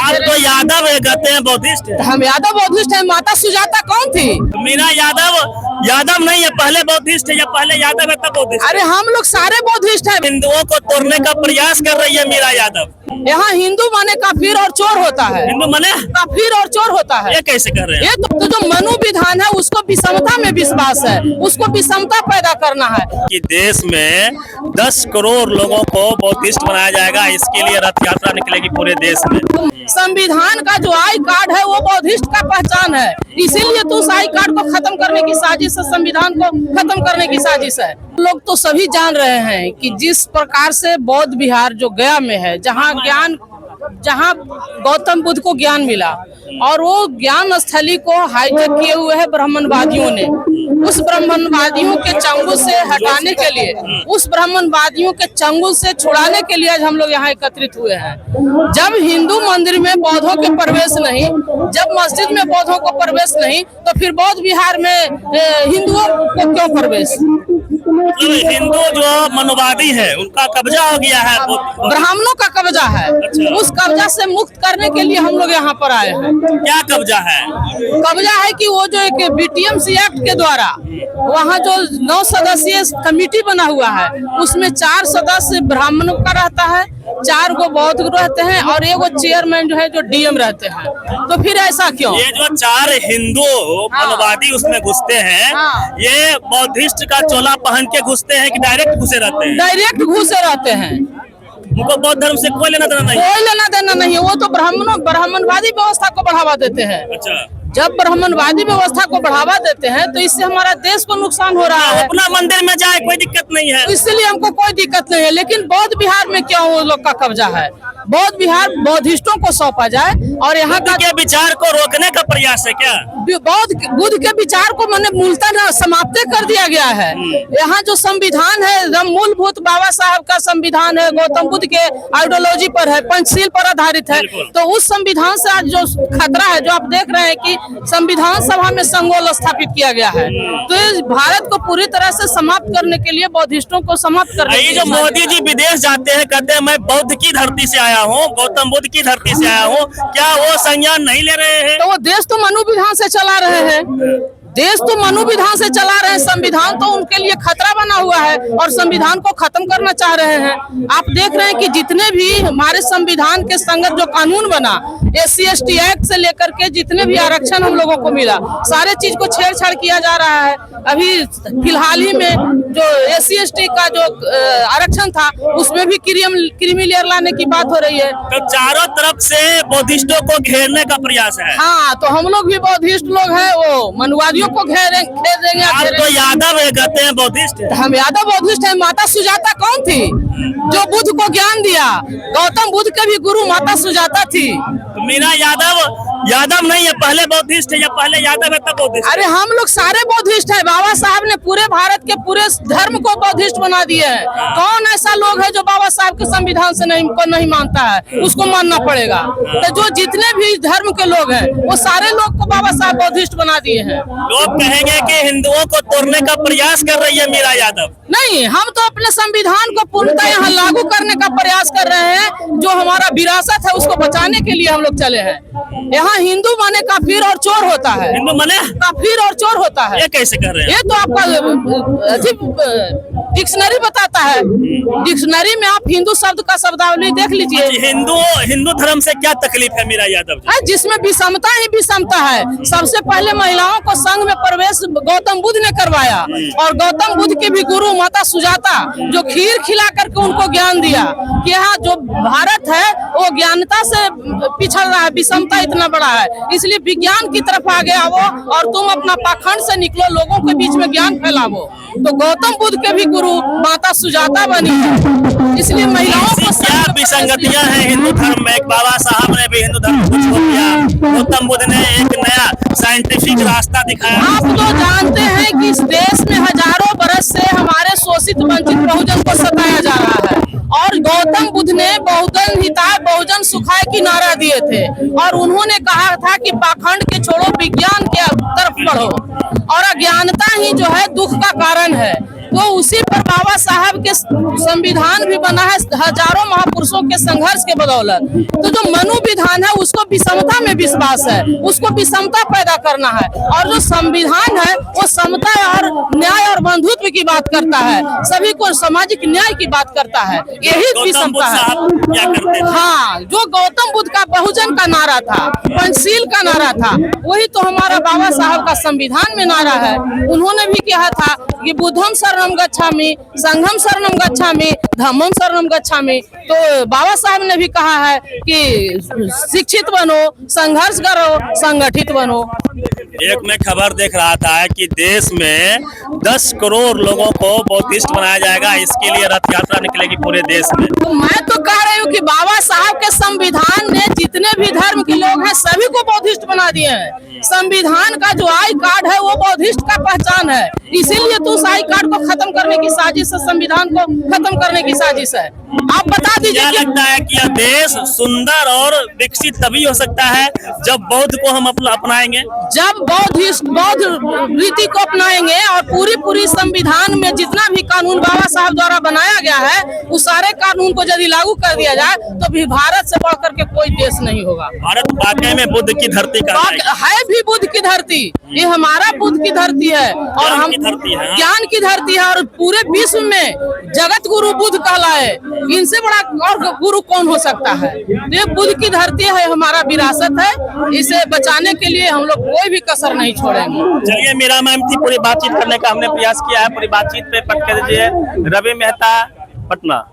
आप तो यादव है, कहते हैं बौद्धिस्ट है। हम यादव बौद्धिस्ट है। माता सुजाता कौन थी? मीरा यादव नहीं है, पहले बौद्धिस्ट है या पहले यादव है तब बौद्धिस्ट? अरे हम लोग सारे बौद्धिस्ट हैं। हिंदुओं को तोड़ने का प्रयास कर रही है मीरा यादव। यहाँ हिंदू माने काफिर और चोर होता है। हिंदू माने काफिर और चोर होता है। ये कैसे कर रहे हैं? ये तो जो मनु विधान है उसको विषमता में विश्वास है, उसको विषमता पैदा करना है। कि देश में 10 करोड़ लोगों को बौद्धिस्ट बनाया जाएगा, इसके लिए रथ यात्रा निकलेगी पूरे देश में। संविधान का जो आई कार्ड है वो बौद्धिस्ट का पहचान है, इसीलिए तो उस आई कार्ड को खत्म करने की साजिश है, संविधान को खत्म करने की साजिश है। लोग तो सभी जान रहे हैं कि जिस प्रकार से बौद्ध विहार जो गया में है, जहाँ गौतम बुद्ध को ज्ञान मिला और वो ज्ञान स्थली को हाईजैक किए हुए है ब्राह्मणवादियों ने। उस ब्राह्मणवादियों के चंगुल से हटाने के लिए, उस ब्राह्मणवादियों के चंगुल से छुड़ाने के लिए आज हम लोग यहाँ एकत्रित हुए हैं। जब हिंदू मंदिर में बौद्धों के प्रवेश नहीं, जब मस्जिद में बौद्धों को प्रवेश नहीं, तो फिर बौद्ध विहार में हिंदुओं को क्यों प्रवेश? हिंदू जो मनुवादी है उनका कब्जा हो गया है, ब्राह्मणों का कब्जा है। अच्छा। उस कब्जा से मुक्त करने के लिए हम लोग यहाँ पर आए हैं। क्या कब्जा है? कब्जा है कि वो जो एक बीटीएमसी एक्ट के द्वारा वहाँ जो 9 सदस्यीय कमेटी बना हुआ है उसमें 4 सदस्य ब्राह्मणों का रहता है, 4 को बौद्ध रहते हैं और एक चेयरमैन जो है जो डीएम रहते हैं। तो फिर ऐसा क्यों? ये जो 4 हिंदू मनुवादी उसमें घुसते हैं, ये बौद्धिस्ट का चोला पहन के घुसते हैं कि डायरेक्ट घुसे रहते हैं? डायरेक्ट घुसे रहते हैं। उनको बौद्ध धर्म से कोई लेना देना नहीं? कोई लेना देना नहीं है। वो तो ब्राह्मणवादी व्यवस्था को बढ़ावा देते हैं। अच्छा। जब ब्राह्मणवादी व्यवस्था को बढ़ावा देते हैं तो इससे हमारा देश को नुकसान हो रहा है। अपना मंदिर में जाए कोई दिक्कत नहीं है, इसलिए हमको कोई दिक्कत नहीं है। लेकिन बौद्ध विहार में क्यों वो लोग का कब्जा है? बौद्ध विहार बौद्धिस्टों को सौंपा जाए और यहाँ के विचार को रोकने का प्रयास है क्या? बुद्ध के विचार को मैंने मूलतः समाप्त कर दिया गया है। यहाँ जो संविधान है मूलभूत बाबा साहब का संविधान है, गौतम बुद्ध के आइडियोलॉजी पर है, पंचशील पर आधारित है। तो उस संविधान से आज जो खतरा है, जो आप देख रहे हैं कि संविधान सभा में संगोल स्थापित किया गया है, तो इस भारत को पूरी तरह से समाप्त करने के लिए बौद्धिस्टों को समाप्त करने के लिए जो मोदी जी विदेश जाते हैं, कहते हैं मैं बौद्ध की धरती से आया हूँ, गौतम बुद्ध की धरती से आया हूँ, क्या वो संज्ञान नहीं ले रहे हैं? तो वो देश तो मनु विधान से चला रहे हैं, देश तो मनु विधान से चला रहे हैं। संविधान तो उनके लिए खतरा बना हुआ है और संविधान को खत्म करना चाह रहे हैं। आप देख रहे हैं कि जितने भी हमारे संविधान के संगत जो कानून बना, SC/ST एक्ट से लेकर के जितने भी आरक्षण हम लोगों को मिला, सारे चीज को छेड़छाड़ किया जा रहा है। अभी फिलहाल ही में जो SC/ST का जो आरक्षण था उसमें भी क्रीमी लेयर लाने की बात हो रही है। तो चारों तरफ से बौद्धिस्टों को घेरने का प्रयास है। हाँ, तो हम लोग भी बौद्धिस्ट लोग हैं, वो मनुवादियों को घेर देंगे। आप तो यादव है, कहते हैं बौद्धिस्ट है। हम यादव बौद्धिस्ट हैं। माता सुजाता कौन थी जो बुद्ध को ज्ञान दिया? गौतम बुद्ध के भी गुरु माता सुजाता थी। तो मीरा यादव नहीं है, पहले बौद्धिस्ट है या पहले यादव है तब बौद्धिस्ट? अरे हम लोग सारे बौद्धिस्ट हैं। बाबा साहब ने पूरे भारत के पूरे धर्म को बौद्धिस्ट बना दिए हैं। कौन ऐसा लोग है जो बाबा साहब के संविधान से नहीं मानता है? उसको मानना पड़ेगा। तो जो जितने भी धर्म के लोग हैं वो सारे लोग को बाबा साहब बौद्धिस्ट बना दिए हैं। लोग कहेंगे कि हिंदुओं को तोड़ने का प्रयास कर रही है मीरा यादव। नहीं, हम तो अपने संविधान को पूर्णतः यहाँ लागू करने का प्रयास कर रहे हैं। जो हमारा विरासत है उसको बचाने के लिए हम लोग चले हैं। यहाँ हिंदू माने काफिर और चोर होता है। हिंदू माने काफिर और चोर होता है। ये कैसे कर रहे हैं? ये तो आपका डिक्शनरी बताता है। डिक्शनरी में आप हिंदू शब्द का शब्दावली देख लीजिए। हिंदू धर्म से क्या तकलीफ है मीरा यादव? जिसमें विषमता ही विषमता है। सबसे पहले महिलाओं को संघ में प्रवेश गौतम बुद्ध ने करवाया और गौतम बुद्ध के भी गुरु माता सुजाता जो खीर खिला करके उनको ज्ञान दिया कि यहाँ जो भारत है वो ज्ञानता से पिछड़ रहा है, विषमता इतना बड़ा है, इसलिए विज्ञान की तरफ आ गया वो और तुम अपना पाखंड से निकलो, लोगों के बीच में ज्ञान फैलावो। तो गौतम बुद्ध के भी गुरु माता सुजाता बनी है। इसलिए महिलाओं को क्या विसंगतियां हैं हिंदू धर्म में? एक बाबा साहब ने भी हिंदू धर्म को छोड़ दिया, गौतम बुद्ध ने एक नया साइंटिफिक रास्ता दिखाया। आप तो जानते हैं कि इस देश में हजारों बरस से हमारे शोषित वंचित बहुजन को सताया जा रहा है और गौतम बुद्ध ने बहुजन हिताय बहुजन सुखाय की नारा दिए थे और उन्होंने कहा था कि पाखंड के छोड़ो, विज्ञान के तरफ बढ़ो और अज्ञानता ही जो है दुख का कारण है। तो उसी पर बाबा साहब के संविधान भी बना है हजारों महापुरुषों के संघर्ष के बदौलत। तो जो मनु विधान है उसको विषमता में विश्वास है, उसको विषमता पैदा करना है, और जो संविधान है वो समता और न्याय और बंधुत्व की बात करता है, सभी को सामाजिक न्याय की बात करता है, यही विषमता है। क्या करते थे? हाँ, जो गौतम बुद्ध का बहुजन का नारा था, पंचशील का नारा था, वही तो हमारा बाबा साहब का संविधान में नारा है। उन्होंने भी कहा था कि बुद्धम शरणम गच्छामि, संघम शरणम गच्छामि, धम्मम शरणम गच्छामि। तो बाबा साहब ने भी कहा है कि शिक्षित बनो, संघर्ष करो, संगठित बनो। एक मैं खबर देख रहा था कि देश में 10 करोड़ लोगों को बौद्धिस्ट बनाया जाएगा, इसके लिए रथ यात्रा निकलेगी पूरे देश में। तो मैं तो कह रही हूँ कि बाबा साहब के संविधान ने जितने भी धर्म के लोग हैं सभी को बौद्धिस्ट बना दिए हैं। संविधान का जो आई कार्ड है वो बौद्धिस्ट का पहचान है, इसीलिए तो उस आई कार्ड को खत्म करने की साजिश है, संविधान को खत्म करने की साजिश है। आप बता दीजिए। क्या लगता है कि यह देश सुंदर और विकसित तभी हो सकता है जब बौद्ध को हम अपनाएंगे, जब बौद्ध रीति को अपनाएंगे और पूरी संविधान में जितना भी कानून बाबा साहब द्वारा बनाया गया है उस सारे कानून को यदि लागू कर दिया जाए तो भी भारत से बढ़कर के कोई देश नहीं होगा। भारत वाकई में बुद्ध की धरती है भी बुद्ध की धरती, ये हमारा बुद्ध की धरती है और हम ज्ञान की धरती है, और पूरे विश्व में जगत गुरु बुद्ध कहलाए, इनसे बड़ा और गुरु कौन हो सकता है। ये बुद्ध की धरती है, हमारा विरासत है, इसे बचाने के लिए हम लोग कोई भी कसर नहीं छोड़ेंगे। चलिए, मेरा मैम थी, पूरी बातचीत करने का हमने प्रयास किया है। पूरी बातचीत पे पट कर दीजिए। रवि मेहता, पटना।